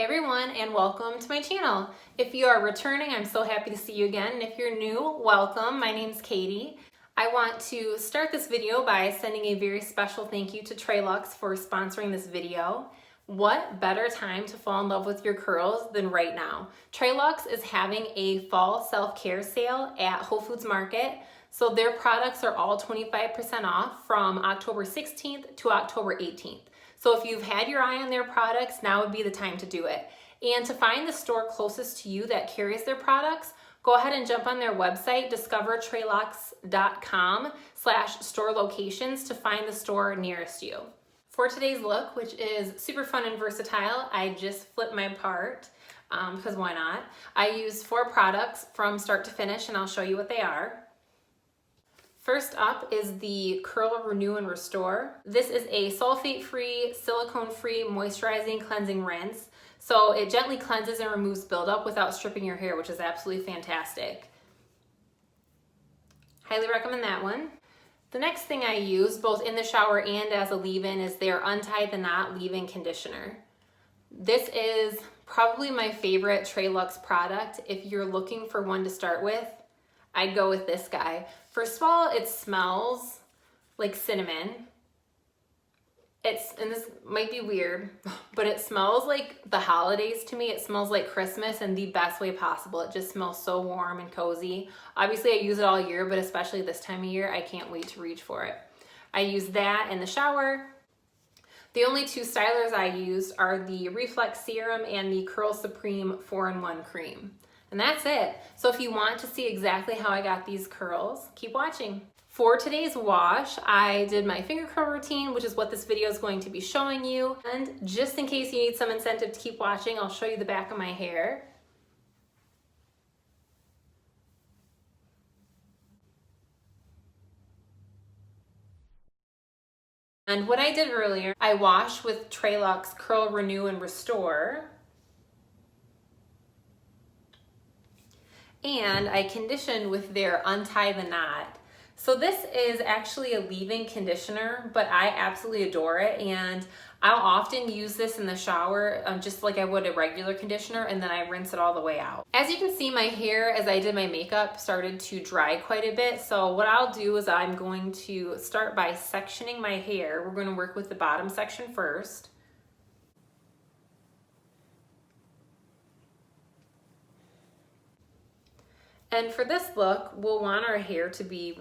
Hey everyone, and welcome to my channel. If you are returning, I'm so happy to see you again. And if you're new, welcome. My name's Katie. I want to start this video by sending a very special thank you to TréLuxe for sponsoring this video. What better time to fall in love with your curls than right now? TréLuxe is having a fall self-care sale at Whole Foods Market. So their products are all 25% off from October 16th to October 18th. So if you've had your eye on their products, now would be the time to do it. And to find the store closest to you that carries their products, go ahead and jump on their website, discovertreluxe.com/store locations to find the store nearest you. For today's look, which is super fun and versatile, I just flipped my part, because why not? I used 4 products from start to finish, and I'll show you what they are. First up is the Curl Renew and Restore. This is a sulfate-free, silicone-free, moisturizing, cleansing rinse. So it gently cleanses and removes buildup without stripping your hair, which is absolutely fantastic. Highly recommend that one. The next thing I use, both in the shower and as a leave-in, is their Untie the Knot Leave-In Conditioner. This is probably my favorite TréLuxe product. If you're looking for one to start with, I'd go with this guy. First of all, it smells like cinnamon. And this might be weird, but it smells like the holidays to me. It smells like Christmas in the best way possible. It just smells so warm and cozy. Obviously, I use it all year, but especially this time of year, I can't wait to reach for it. I use that in the shower. The only 2 stylers I use are the ReFlex Serum and the Curl Supreme 4-in-1 Cream. And that's it. So if you want to see exactly how I got these curls, keep watching. For today's wash, I did my finger curl routine, which is what this video is going to be showing you. And just in case you need some incentive to keep watching, I'll show you the back of my hair. And what I did earlier, I washed with TréLuxe Curl Renew and Restore. And I conditioned with their Untie the Knot. So this is actually a leave-in conditioner, but I absolutely adore it, and I'll often use this in the shower just like I would a regular conditioner, and then I rinse it all the way out. As you can see, my hair, as I did my makeup, started to dry quite a bit. So what I'll do is I'm going to start by sectioning my hair. We're going to work with the bottom section first. And for this look, we'll want our hair to be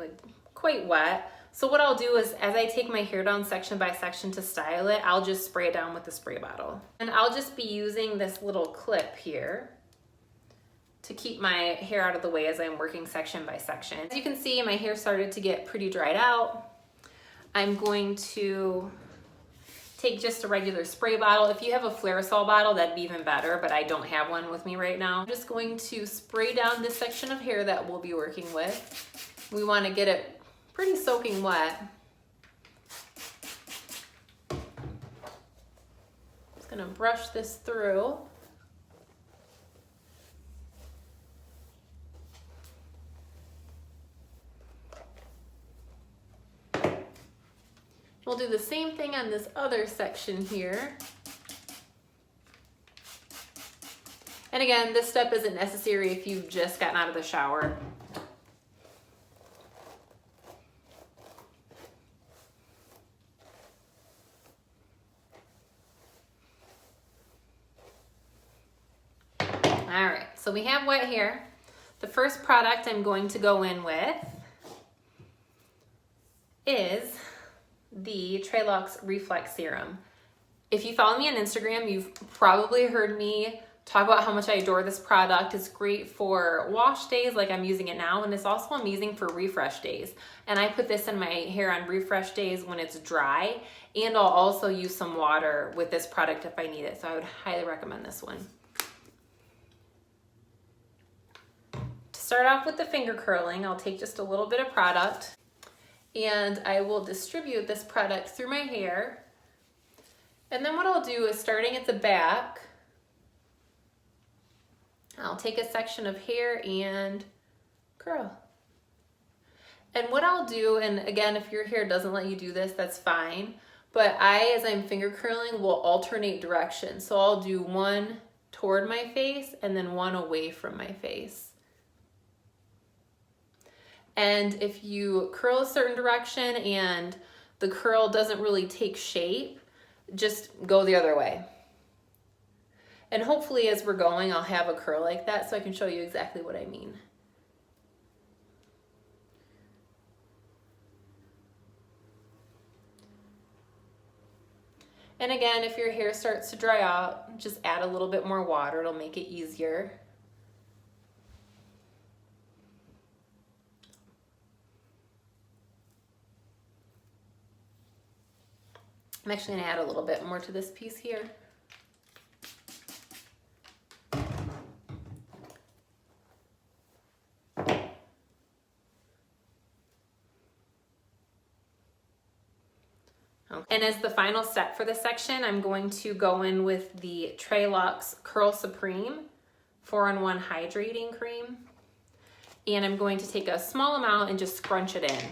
quite wet. So what I'll do is, as I take my hair down section by section to style it, I'll just spray it down with the spray bottle. And I'll just be using this little clip here to keep my hair out of the way as I'm working section by section. As you can see, my hair started to get pretty dried out. I'm going to take just a regular spray bottle. If you have a Flairsol bottle, that'd be even better, but I don't have one with me right now. I'm just going to spray down this section of hair that we'll be working with. We want to get it pretty soaking wet. Just gonna brush this through. We'll do the same thing on this other section here. And again, this step isn't necessary if you've just gotten out of the shower. All right, so we have wet hair. The first product I'm going to go in with is the TréLuxe ReFlex Serum. If you follow me on Instagram, you've probably heard me talk about how much I adore this product. It's great for wash days like I'm using it now, and it's also amazing for refresh days. And I put this in my hair on refresh days when it's dry, and I'll also use some water with this product if I need it, so I would highly recommend this one. To start off with the finger curling, I'll take just a little bit of product, and I will distribute this product through my hair. And then what I'll do is, starting at the back, I'll take a section of hair and curl. And what I'll do, and again, if your hair doesn't let you do this, that's fine, but as I'm finger curling, will alternate directions. So I'll do 1, toward my face and then one away from my face. And if you curl a certain direction and the curl doesn't really take shape, just go the other way. And hopefully as we're going, I'll have a curl like that so I can show you exactly what I mean. And again, if your hair starts to dry out, just add a little bit more water. It'll make it easier. I'm actually going to add a little bit more to this piece here. And as the final step for this section, I'm going to go in with the TréLuxe Curl Supreme 4-in-1 Hydrating Cream. And I'm going to take a small amount and just scrunch it in.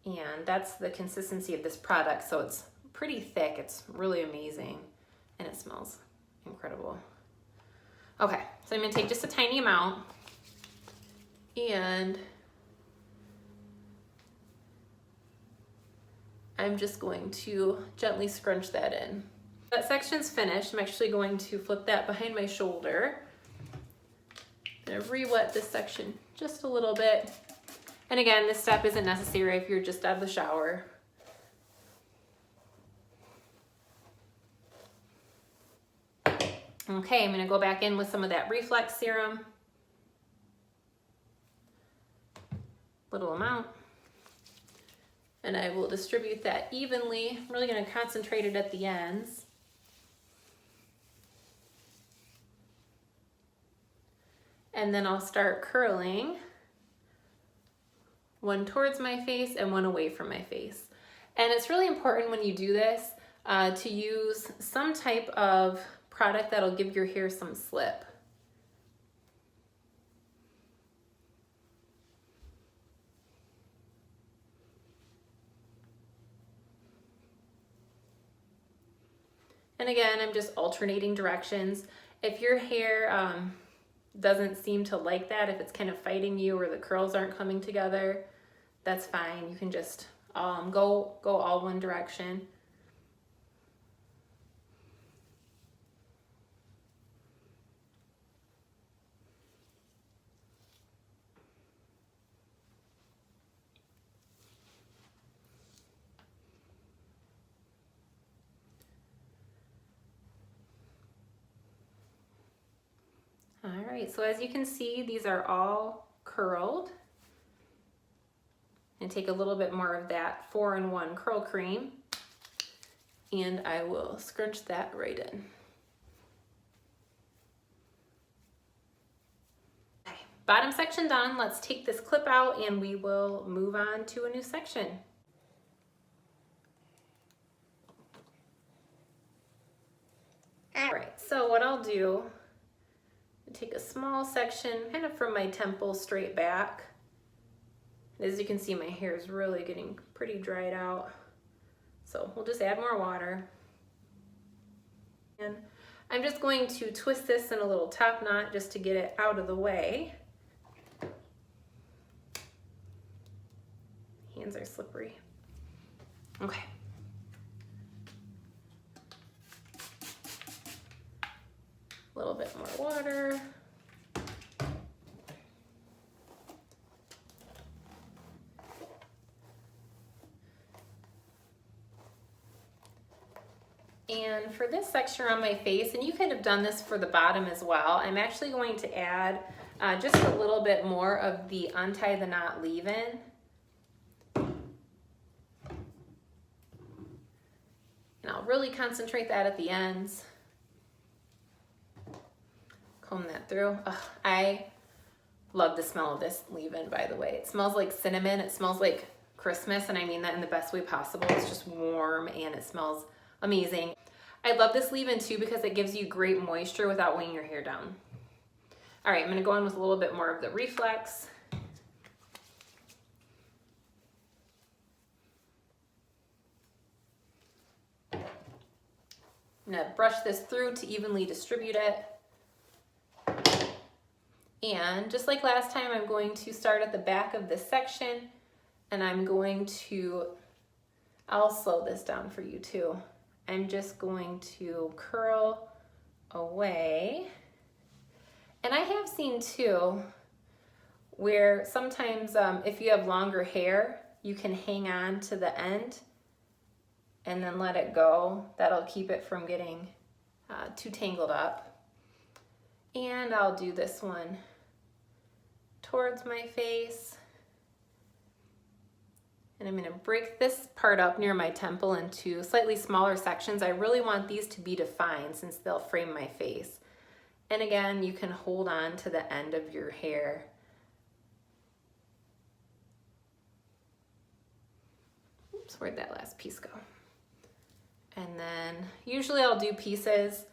And that's the consistency of this product, so it's pretty thick. It's really amazing, and it smells incredible. Okay, so I'm gonna take just a tiny amount, and I'm just going to gently scrunch that in. That section's finished. I'm actually going to flip that behind my shoulder. I'm gonna re-wet this section just a little bit. And again, this step isn't necessary if you're just out of the shower. Okay, I'm gonna go back in with some of that ReFlex serum. Little amount. And I will distribute that evenly. I'm really gonna concentrate it at the ends. And then I'll start curling. One towards my face and one away from my face. And it's really important when you do this to use some type of product that'll give your hair some slip. And again, I'm just alternating directions. If your hair doesn't seem to like that, if it's kind of fighting you or the curls aren't coming together, that's fine. You can just go all one direction. All right, so as you can see, these are all curled. And take a little bit more of that 4-in-1 curl cream, and I will scrunch that right in. Okay, bottom section done. Let's take this clip out and we will move on to a new section. All right, so what I'll do, take a small section kind of from my temple straight back. As you can see, my hair is really getting pretty dried out. So we'll just add more water. And I'm just going to twist this in a little top knot just to get it out of the way. Hands are slippery. Okay. A little bit more water. And for this section on my face, and you could have done this for the bottom as well, I'm actually going to add just a little bit more of the Untie the Knot leave-in. And I'll really concentrate that at the ends. Comb that through. Ugh, I love the smell of this leave-in, by the way. It smells like cinnamon. It smells like Christmas, and I mean that in the best way possible. It's just warm and it smells amazing. I love this leave-in too because it gives you great moisture without weighing your hair down. All right, I'm gonna go in with a little bit more of the ReFlex. I'm gonna brush this through to evenly distribute it. And just like last time, I'm going to start at the back of this section, and I'm going to, I'll slow this down for you too. I'm just going to curl away. And I have seen too, where sometimes if you have longer hair, you can hang on to the end and then let it go. That'll keep it from getting too tangled up. And I'll do this one towards my face. And I'm gonna break this part up near my temple into slightly smaller sections. I really want these to be defined since they'll frame my face. And again, you can hold on to the end of your hair. Oops, where'd that last piece go? And then usually I'll do pieces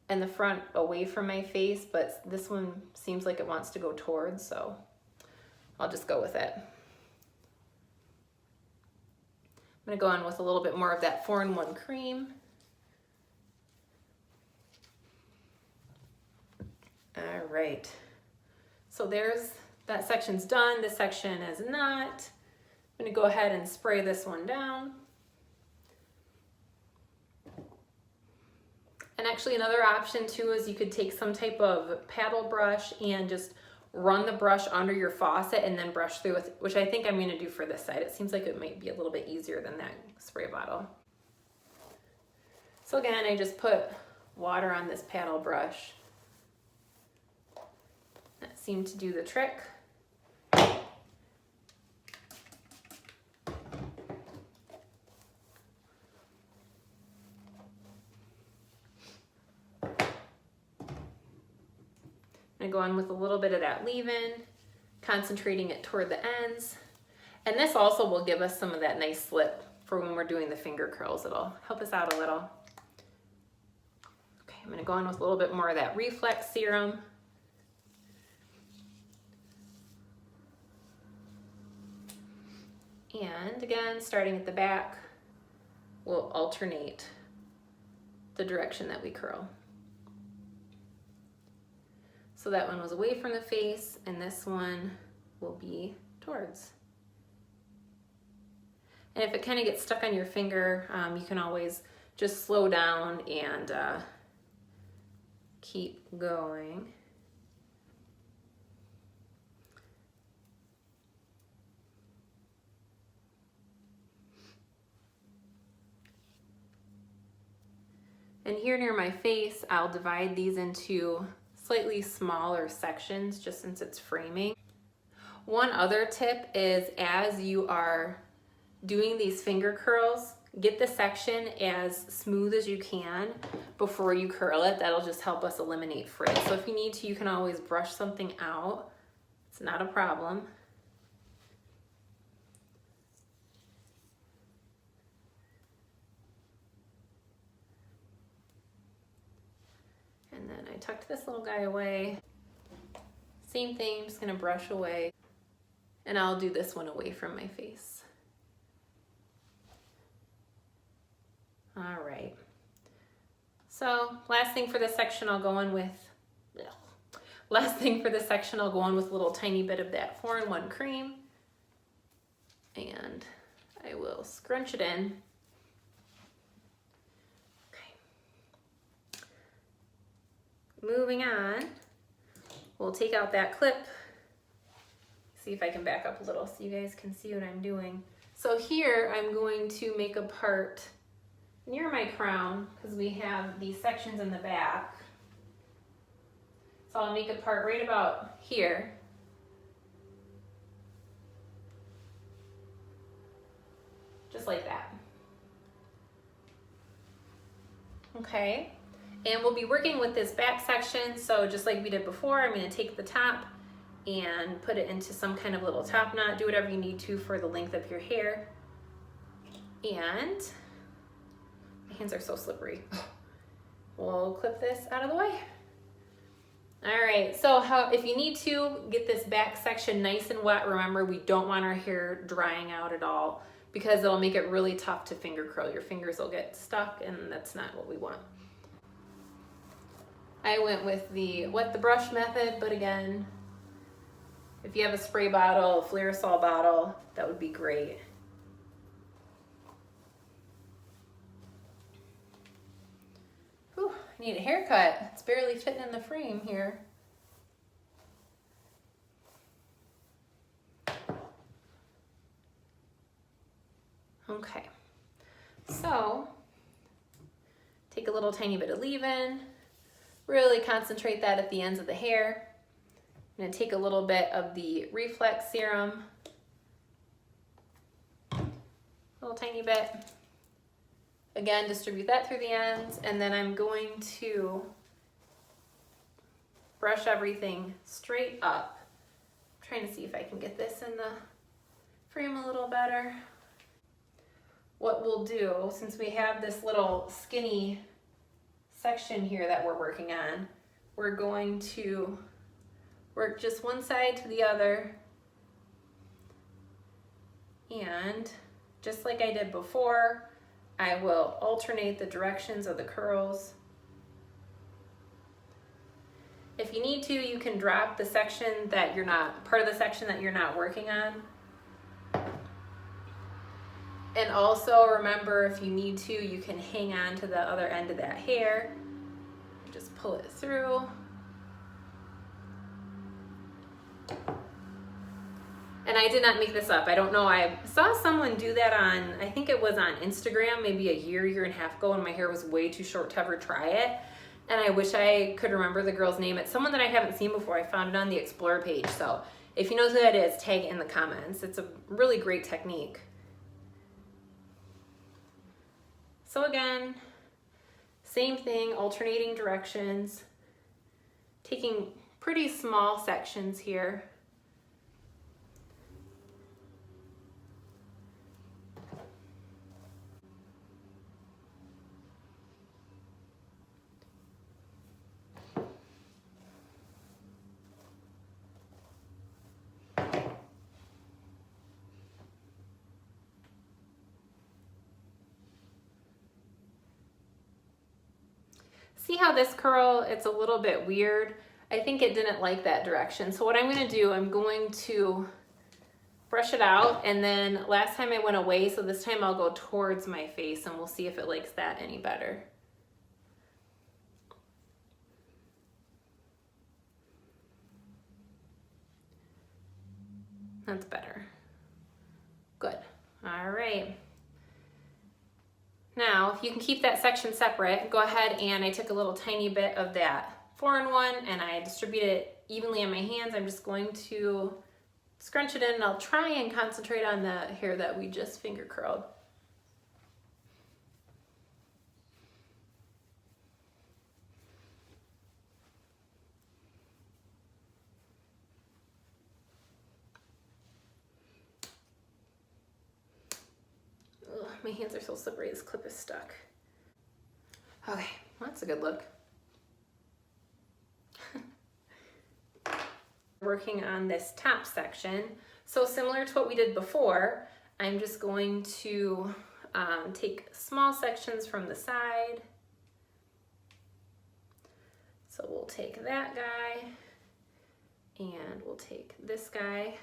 in the front away from my face, but this one seems like it wants to go towards, so I'll just go with it. I'm gonna go on with a little bit more of that 4-in-1 cream. All right, so there's, that section's done. This section is not. I'm gonna go ahead and spray this one down. And actually another option too is you could take some type of paddle brush and just run the brush under your faucet and then brush through with, which I think I'm gonna do for this side. It seems like it might be a little bit easier than that spray bottle. So again, I just put water on this paddle brush. That seemed to do the trick. I'm gonna go on with a little bit of that leave-in, concentrating it toward the ends. And this also will give us some of that nice slip for when we're doing the finger curls. It'll help us out a little. Okay, I'm gonna go on with a little bit more of that ReFlex serum. And again, starting at the back, we'll alternate the direction that we curl. So that one was away from the face, and this one will be towards. And if it kind of gets stuck on your finger, you can always just slow down and keep going. And here near my face, I'll divide these into slightly smaller sections just since it's framing. One other tip is as you are doing these finger curls, get the section as smooth as you can before you curl it. That'll just help us eliminate frizz. So if you need to, you can always brush something out. It's not a problem. And then I tucked this little guy away. Same thing, just gonna brush away. And I'll do this one away from my face. All right. So last thing for this section, I'll go in with, last thing for this section, I'll go on with a little tiny bit of that 4-in-1 cream. And I will scrunch it in. Moving on, we'll take out that clip. See if I can back up a little so you guys can see what I'm doing. So here I'm going to make a part near my crown because we have these sections in the back. So I'll make a part right about here. Just like that. Okay. And we'll be working with this back section, so just like we did before, I'm going to take the top and put it into some kind of little top knot. Do whatever you need to for the length of your hair. And my hands are so slippery. We'll clip this out of the way. All right, so if you need to get this back section nice and wet, remember we don't want our hair drying out at all because it'll make it really tough to finger curl. Your fingers will get stuck and that's not what we want. I went with the wet the brush method, but again, if you have a spray bottle, a Flairosol bottle, that would be great. Whew, I need a haircut. It's barely fitting in the frame here. Okay, so take a little tiny bit of leave-in, really concentrate that at the ends of the hair. I'm going to take a little bit of the ReFlex serum, a little tiny bit. Again, distribute that through the ends, and then I'm going to brush everything straight up. I'm trying to see if I can get this in the frame a little better. What we'll do, since we have this little skinny section here that we're working on, we're going to work just one side to the other, and just like I did before, I will alternate the directions of the curls. If you need to, you can drop the section that you're not, part of the section that you're not working on. And also remember, if you need to, you can hang on to the other end of that hair. Just pull it through. And I did not make this up. I don't know, I saw someone do that on, I think it was on Instagram, maybe a year and a half ago, and my hair was way too short to ever try it. And I wish I could remember the girl's name. It's someone that I haven't seen before. I found it on the Explore page. So if you know who that is, tag it in the comments. It's a really great technique. So again, same thing, alternating directions, taking pretty small sections here. See how this curl, it's a little bit weird. I think it didn't like that direction. So what I'm gonna do, I'm going to brush it out, and then last time I went away, so this time I'll go towards my face, and we'll see if it likes that any better. That's better. Good. All right. Now, if you can keep that section separate, go ahead, and I took a little tiny bit of that 4-in-1 and I distributed it evenly on my hands. I'm just going to scrunch it in, and I'll try and concentrate on the hair that we just finger curled. Ugh, my hands are so slippery, this clip is stuck. Okay, well, that's a good look. Working on this top section. So similar to what we did before, I'm just going to take small sections from the side. So we'll take that guy, and we'll take this guy.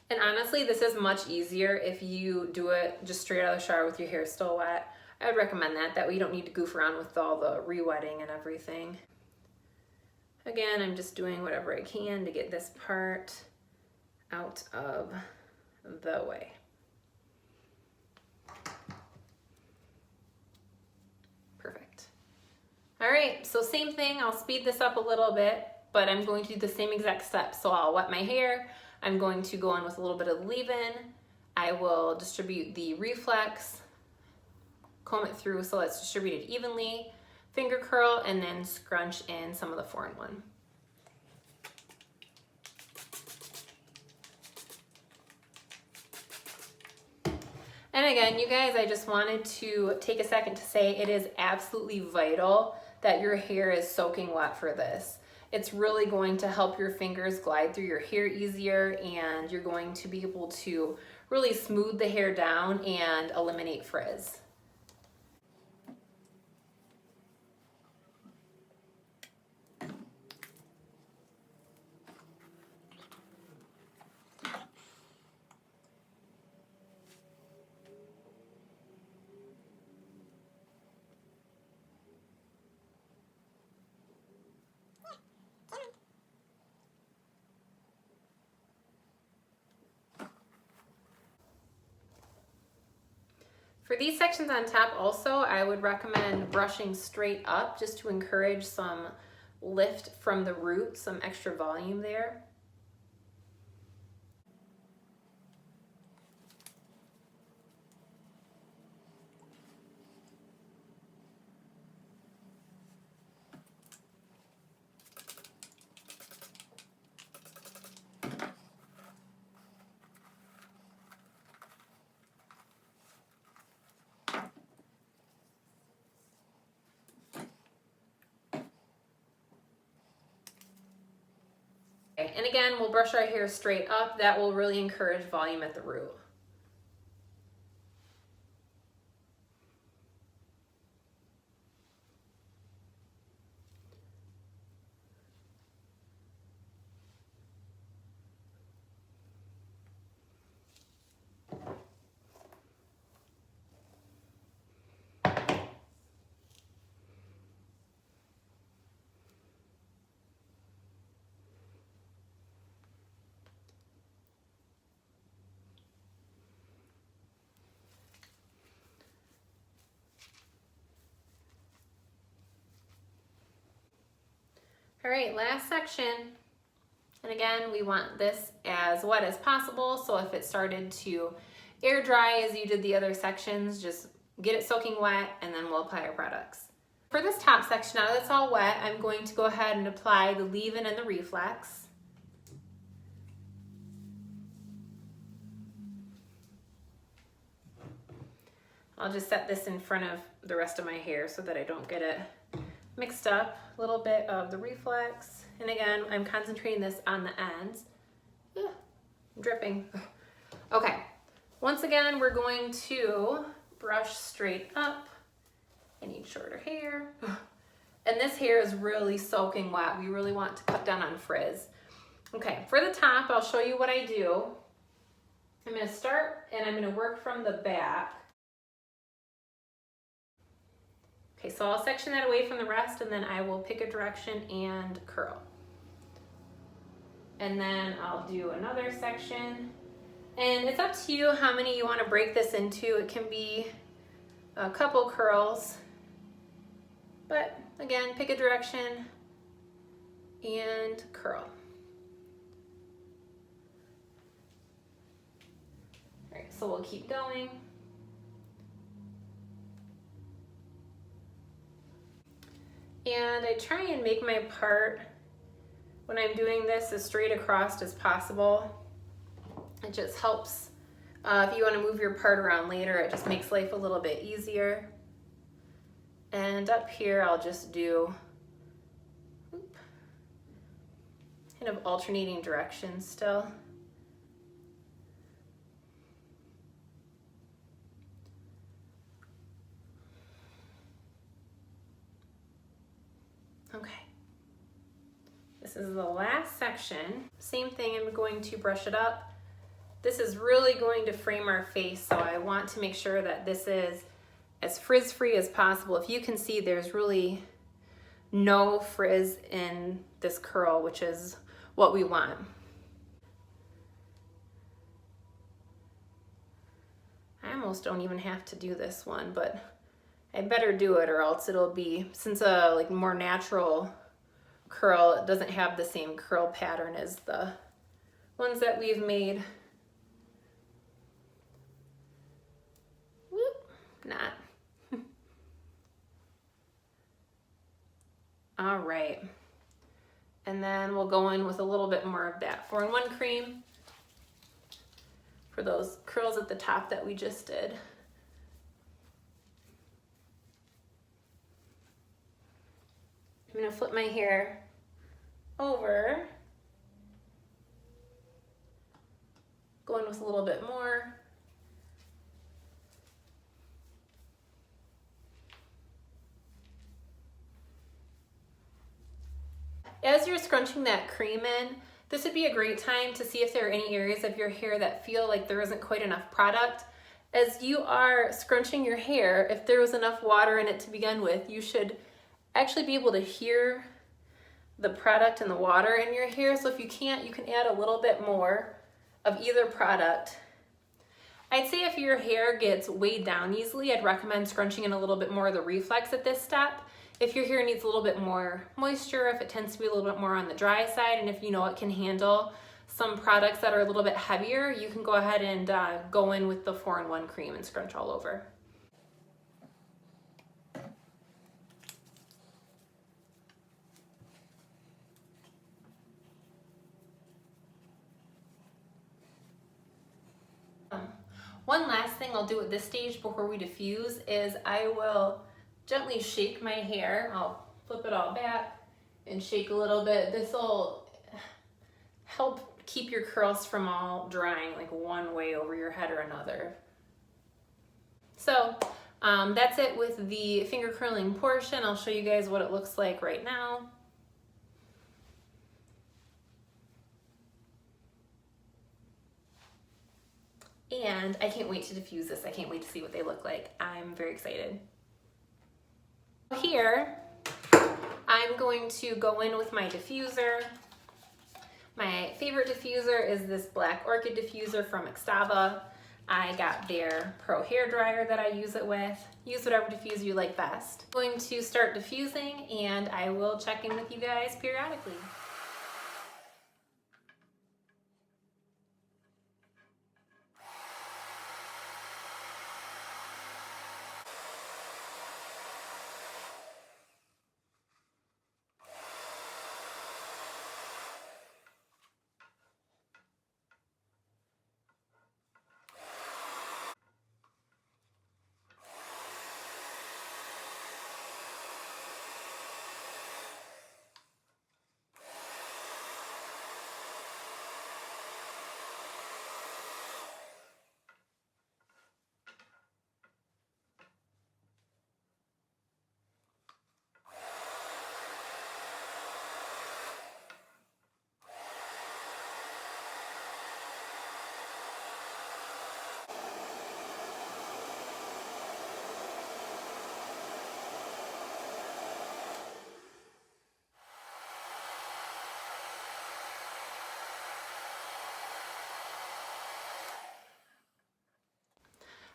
And honestly, this is much easier if you do it just straight out of the shower with your hair still wet. I would recommend that. That way you don't need to goof around with all the re-wetting and everything. Again, I'm just doing whatever I can to get this part out of the way. Perfect. All right, so same thing, I'll speed this up a little bit, but I'm going to do the same exact steps. So I'll wet my hair, I'm going to go in with a little bit of leave-in, I will distribute the ReFlex, comb it through so it's distributed evenly, finger curl, and then scrunch in some of the 4-in-1. And again, you guys, I just wanted to take a second to say it is absolutely vital that your hair is soaking wet for this. It's really going to help your fingers glide through your hair easier, and you're going to be able to really smooth the hair down and eliminate frizz. For these sections on top also, I would recommend brushing straight up just to encourage some lift from the root, some extra volume there. And again, we'll brush our hair straight up. That will really encourage volume at the root. All right, last section. And again, we want this as wet as possible. So if it started to air dry as you did the other sections, just get it soaking wet and then we'll apply our products. For this top section, now that it's all wet, I'm going to go ahead and apply the leave-in and the ReFlex. I'll just set this in front of the rest of my hair so that I don't get it mixed up. A little bit of the ReFlex. And again, I'm concentrating this on the ends. I'm dripping. Okay, once again, we're going to brush straight up. I need shorter hair. And this hair is really soaking wet. We really want to cut down on frizz. Okay, for the top, I'll show you what I do. I'm gonna start and I'm gonna work from the back. Okay, so I'll section that away from the rest and then I will pick a direction and curl. And then I'll do another section. And it's up to you how many you want to break this into. It can be a couple curls. But again, pick a direction and curl. All right, so we'll keep going. And I try and make my part when I'm doing this as straight across as possible. It just helps if you want to move your part around later, it just makes life a little bit easier. And up here I'll just do kind of alternating directions still. Okay, this is the last section. Same thing, I'm going to brush it up. This is really going to frame our face, so I want to make sure that this is as frizz-free as possible. If you can see, there's really no frizz in this curl, which is what we want. I almost don't even have to do this one, but I better do it or else it'll be, since a like more natural curl, it doesn't have the same curl pattern as the ones that we've made. Whoop, not. All right. And then we'll go in with a little bit more of that 4-in-1 cream for those curls at the top that we just did. I'm gonna flip my hair over, go in with a little bit more. As you're scrunching that cream in, this would be a great time to see if there are any areas of your hair that feel like there isn't quite enough product. As you are scrunching your hair, if there was enough water in it to begin with, you should actually be able to hear the product and the water in your hair. So if you can't, you can add a little bit more of either product. I'd say if your hair gets weighed down easily, I'd recommend scrunching in a little bit more of the ReFlex at this step. If your hair needs a little bit more moisture, if it tends to be a little bit more on the dry side, and if you know it can handle some products that are a little bit heavier, you can go ahead and go in with the 4-in-1 cream and scrunch all over. One last thing I'll do at this stage before we diffuse is I will gently shake my hair. I'll flip it all back and shake a little bit. This will help keep your curls from all drying like one way over your head or another. So that's it with the finger curling portion. I'll show you guys what it looks like right now. And I can't wait to diffuse this. I can't wait to see what they look like. I'm very excited. Here, I'm going to go in with my diffuser. My favorite diffuser is this black orchid diffuser from Extava. I got their Pro hair dryer that I use it with. Use whatever diffuser you like best. I'm going to start diffusing and I will check in with you guys periodically.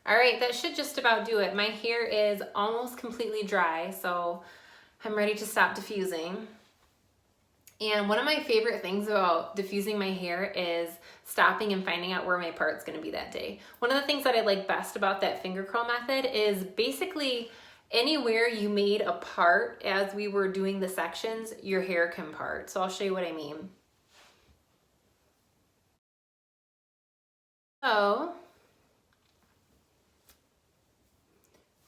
All right, that should just about do it. My hair is almost completely dry, so I'm ready to stop diffusing. And one of my favorite things about diffusing my hair is stopping and finding out where my part's gonna be that day. One of the things that I like best about that finger curl method is basically anywhere you made a part as we were doing the sections, your hair can part. So I'll show you what I mean. So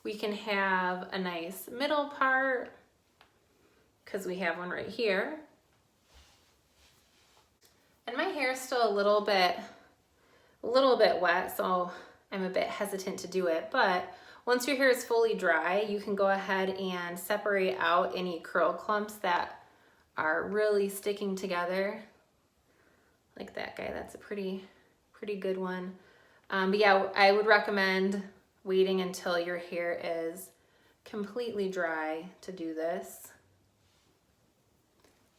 we can have a nice middle part because we have one right here. And my hair is still a little bit wet, so I'm a bit hesitant to do it. But once your hair is fully dry, you can go ahead and separate out any curl clumps that are really sticking together. Like that guy, that's a pretty good one. But yeah, I would recommend waiting until your hair is completely dry to do this.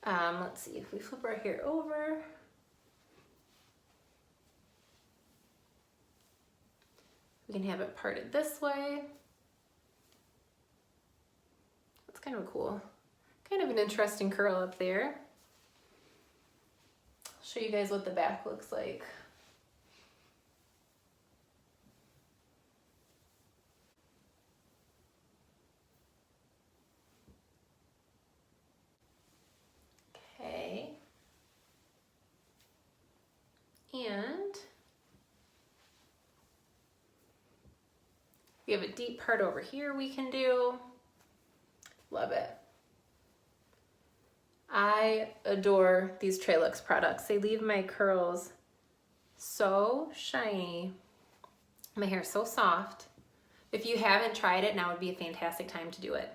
Let's see if we flip our hair over. We can have it parted this way. That's kind of cool. Kind of an interesting curl up there. I'll show you guys what the back looks like. And we have a deep part over here we can do. Love it. I adore these TréLuxe products. They leave my curls so shiny. My hair is so soft. If you haven't tried it, now would be a fantastic time to do it.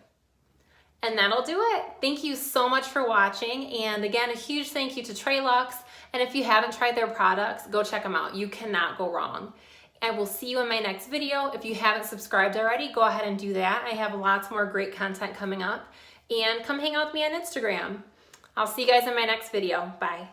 And that'll do it. Thank you so much for watching. And again, a huge thank you to TréLuxe. And if you haven't tried their products, go check them out. You cannot go wrong. I will see you in my next video. If you haven't subscribed already, go ahead and do that. I have lots more great content coming up. And come hang out with me on Instagram. I'll see you guys in my next video. Bye.